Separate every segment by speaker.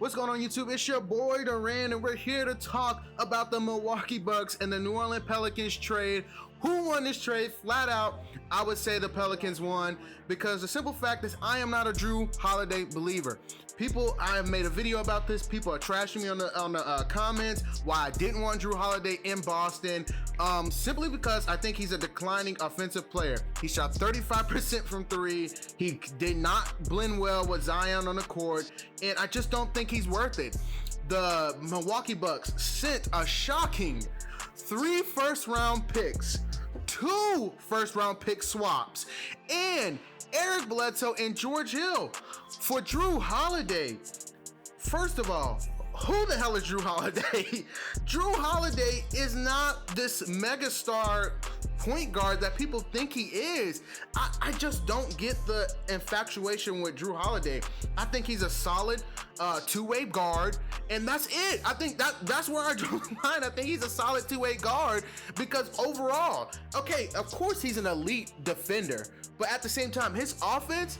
Speaker 1: What's going on, YouTube? It's your boy Duran, and we're here to talk about the Milwaukee Bucks and the New Orleans Pelicans trade. Who won this trade? Flat out, I would say the Pelicans won, because the simple fact is I am not a Jrue Holiday believer. I have made a video about this. People are trashing me on the comments why I didn't want Jrue Holiday in Boston, simply because I think he's a declining offensive player. He shot 35% from three. He did not blend well with Zion on the court, and I just don't think he's worth it. The Milwaukee Bucks sent a shocking 3 first-round picks, 2 first-round pick swaps, and Eric Bledsoe and George Hill for Jrue Holiday. First of all, who the hell is Jrue Holiday? Jrue Holiday is not this megastar point guard that people think he is. I just don't get the infatuation with Jrue Holiday. I think he's a solid two-way guard, and that's it. I think that's where I draw the line. I think he's a solid two-way guard, because overall, okay, of course he's an elite defender, but at the same time, his offense,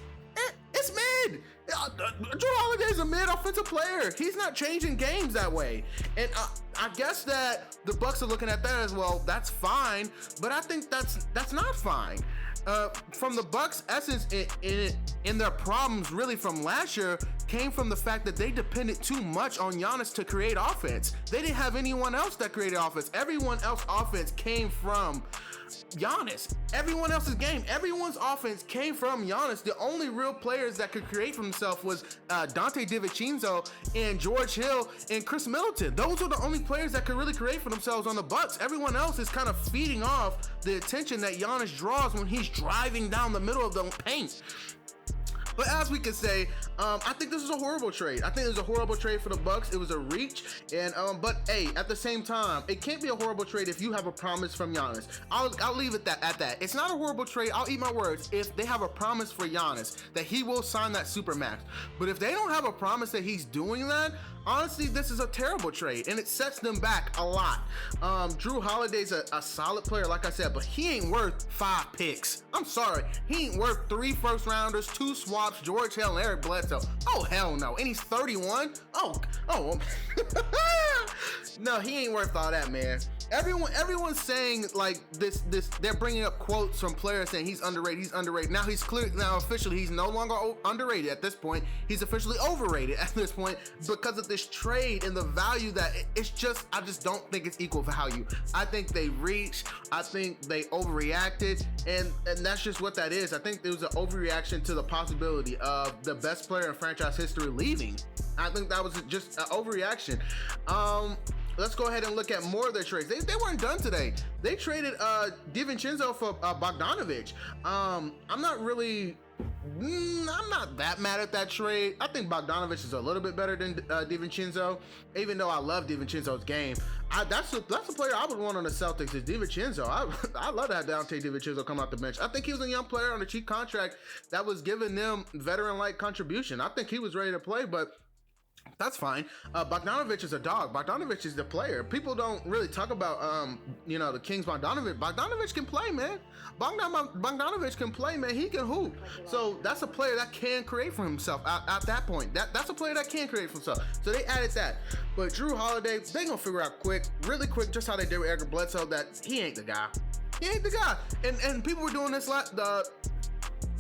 Speaker 1: it's mid. Jrue Holiday is a mid offensive player. He's not changing games that way. And I guess that the Bucks are looking at that as well. That's fine, but I think that's not fine. From the Bucks' essence in their problems really from last year came from the fact that they depended too much on Giannis to create offense. They didn't have anyone else that created offense. Everyone else's offense came from Giannis. Everyone's offense came from Giannis. The only real players that could create for himself was Dante DiVincenzo and George Hill and Chris Middleton. Those are the only players that could really create for themselves on the Bucks. Everyone else is kind of feeding off the attention that Giannis draws when he's driving down the middle of the paint. But as we could say, I think this is a horrible trade. I think it was a horrible trade for the Bucks. It was a reach, and but hey, at the same time, it can't be a horrible trade if you have a promise from Giannis. I'll leave it at that. It's not a horrible trade. I'll eat my words if they have a promise for Giannis that he will sign that supermax. But if they don't have a promise that he's doing that, honestly, this is a terrible trade, and it sets them back a lot. Jrue Holiday's a solid player, like I said, but he ain't worth 5 picks. I'm sorry, he ain't worth 3 first rounders, 2 swaps, George Hill and Eric Bledsoe. Oh hell no, and he's 31. Oh, no, he ain't worth all that, man. Everyone's saying like this. They're bringing up quotes from players saying he's underrated. Now officially he's no longer underrated at this point. He's officially overrated at this point because of this trade and the value that I just don't think it's equal value. I think they reached. I think they overreacted, and that's just what that is. I think there was an overreaction to the possibility of the best player in franchise history leaving. I think that was just an overreaction. Let's go ahead and look at more of their trades. They weren't done today. They traded DiVincenzo for Bogdanovic. I'm not that mad at that trade. I think Bogdanovic is a little bit better than DiVincenzo, even though I love DiVincenzo's game. That's a player I would want on the Celtics is DiVincenzo. I love to have Dante DiVincenzo come off the bench. I think he was a young player on a cheap contract that was giving them veteran-like contribution. I think he was ready to play, but that's fine. Bogdanovic is a dog. Bogdanovic is the player. People don't really talk about, the Kings. Bogdanovic can play, man. Bogdanovic can play, man. He can hoop. So that's a player that can create for himself at that point. That's a player that can create for himself. So they added that. But Jrue Holiday, they gonna figure out really quick, just how they did with Eric Bledsoe, that he ain't the guy. He ain't the guy. And people were doing this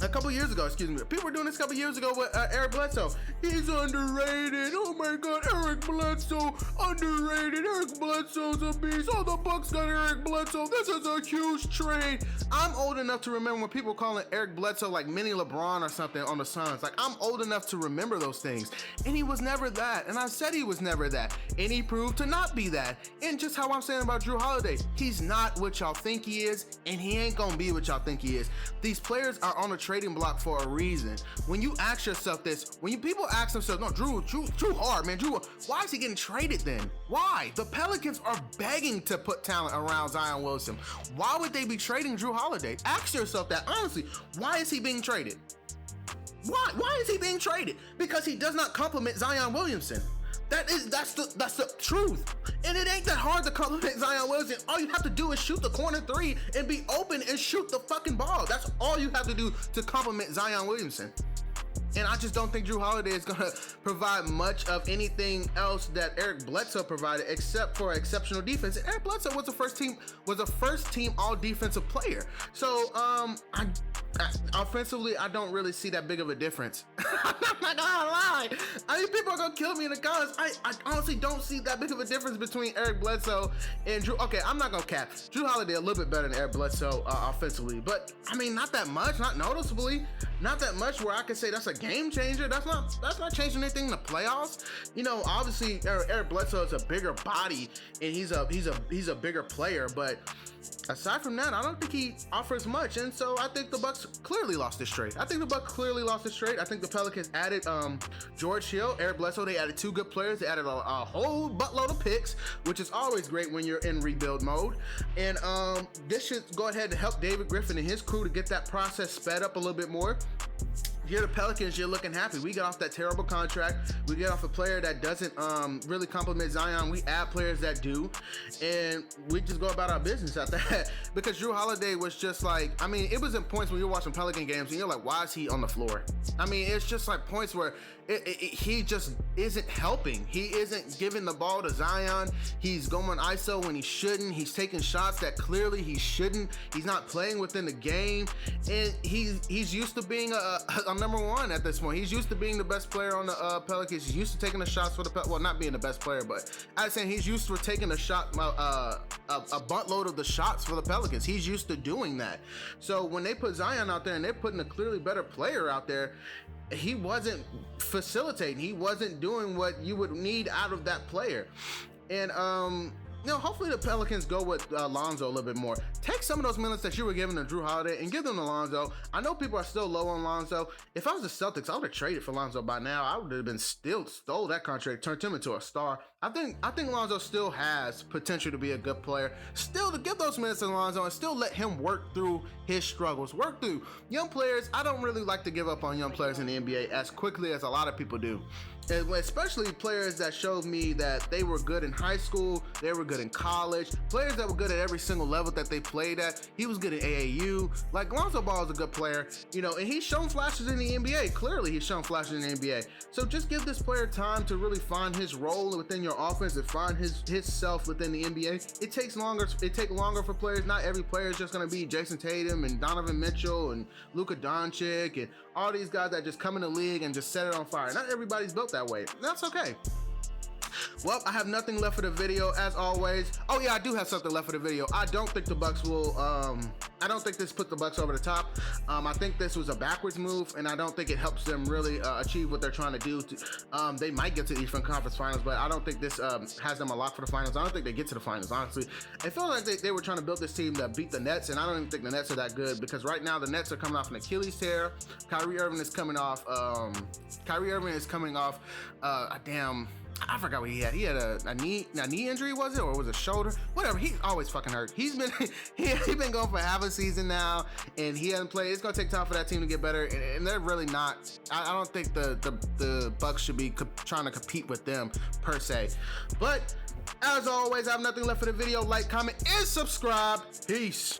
Speaker 1: a couple years ago, People were doing this a couple years ago with Eric Bledsoe. He's underrated. Oh my God, Eric Bledsoe, underrated. Eric Bledsoe's a beast. Oh, the Bucks got Eric Bledsoe. This is a huge trade. I'm old enough to remember when people calling Eric Bledsoe like mini LeBron or something on the Suns. Like, I'm old enough to remember those things. And he was never that. And I said he was never that. And he proved to not be that. And just how I'm saying about Jrue Holiday, he's not what y'all think he is, and he ain't gonna be what y'all think he is. These players are on a trading block for a reason. When you ask yourself this, people ask themselves, no, Jrue hard, man. Jrue, why is he getting traded then? Why? The Pelicans are begging to put talent around Zion Williamson. Why would they be trading Jrue Holiday? Ask yourself that honestly. Why is he being traded? Why is he being traded? Because he does not complement Zion Williamson. That's the truth. And it ain't that hard to compliment Zion Williamson. All you have to do is shoot the corner 3 and be open and shoot the fucking ball. That's all you have to do to compliment Zion Williamson. And I just don't think Jrue Holiday is going to provide much of anything else that Eric Bledsoe provided, except for exceptional defense. And Eric Bledsoe was a first team all defensive player. So offensively, I don't really see that big of a difference. I'm not gonna lie. I mean, people are gonna kill me in the comments. I honestly don't see that big of a difference between Eric Bledsoe and Jrue. Okay, I'm not gonna cap. Jrue Holiday a little bit better than Eric Bledsoe offensively, but I mean, not that much, not noticeably, not that much where I could say that's a game changer. That's not changing anything in the playoffs. You know, obviously Eric Bledsoe is a bigger body and he's a bigger player, but aside from that, I don't think he offers much, and so I think the Bucks clearly lost this trade. I think the Pelicans added George Hill, Eric Bledsoe. They added two good players. They added a whole buttload of picks, which is always great when you're in rebuild mode. And this should go ahead and help David Griffin and his crew to get that process sped up a little bit more. You're the Pelicans, you're looking happy. We get off that terrible contract. We get off a player that doesn't really compliment Zion. We add players that do, and we just go about our business at that. Because Jrue Holiday was just like, I mean, it was in points when you're watching Pelican games and you're like, why is he on the floor? I mean, it's just like points where he just isn't helping. He isn't giving the ball to Zion. He's going ISO when he shouldn't. He's taking shots that clearly he shouldn't. He's not playing within the game, and he's used to being a number one at this point. He's used to being the best player on the Pelicans. He's used to taking the shots for the well, not being the best player, but I was saying he's used to taking a shot, a buttload of the shots for the Pelicans. He's used to doing that. So when they put Zion out there and they're putting a clearly better player out there, he wasn't facilitating. He wasn't doing what you would need out of that player. And you know, hopefully the Pelicans go with Lonzo a little bit more. Take some of those minutes that you were giving to Jrue Holiday and give them to Lonzo. I know people are still low on Lonzo. If I was the Celtics, I would have traded for Lonzo by now. I would have been stole that contract, turned him into a star. I think Lonzo still has potential to be a good player. Still, to give those minutes to Lonzo and still let him work through his struggles. Work through young players. I don't really like to give up on young players in the NBA as quickly as a lot of people do. And especially players that showed me that they were good in high school, they were good in college, players that were good at every single level that they played at. He was good at AAU. Like, Lonzo Ball is a good player, you know, and he's shown flashes in the NBA. Clearly, he's shown flashes in the NBA. So just give this player time to really find his role within your offense and find his self within the NBA. It takes longer for players. Not every player is just going to be Jason Tatum and Donovan Mitchell and Luka Doncic and all these guys that just come in the league and just set it on fire. Not everybody's built that way. That's okay. Well, I have nothing left for the video as always. Oh yeah, I do have something left for the video. I don't think the Bucks will, I don't think this put the Bucks over the top. I think this was a backwards move, and I don't think it helps them really achieve what they're trying to do. They might get to the Eastern Conference Finals, but I don't think this has them a lock for the finals. I don't think they get to the finals, honestly. It felt like they were trying to build this team that beat the Nets, and I don't even think the Nets are that good, because right now the Nets are coming off an Achilles tear. Kyrie Irving is coming off, I forgot what he had. He had a knee injury, was it, or was it shoulder? Whatever. He's always fucking hurt. He's been been going for half a season now, and he hasn't played. It's gonna take time for that team to get better, and they're really not. I don't think the Bucks should be trying to compete with them per se. But as always, I have nothing left for the video. Like, comment, and subscribe. Peace.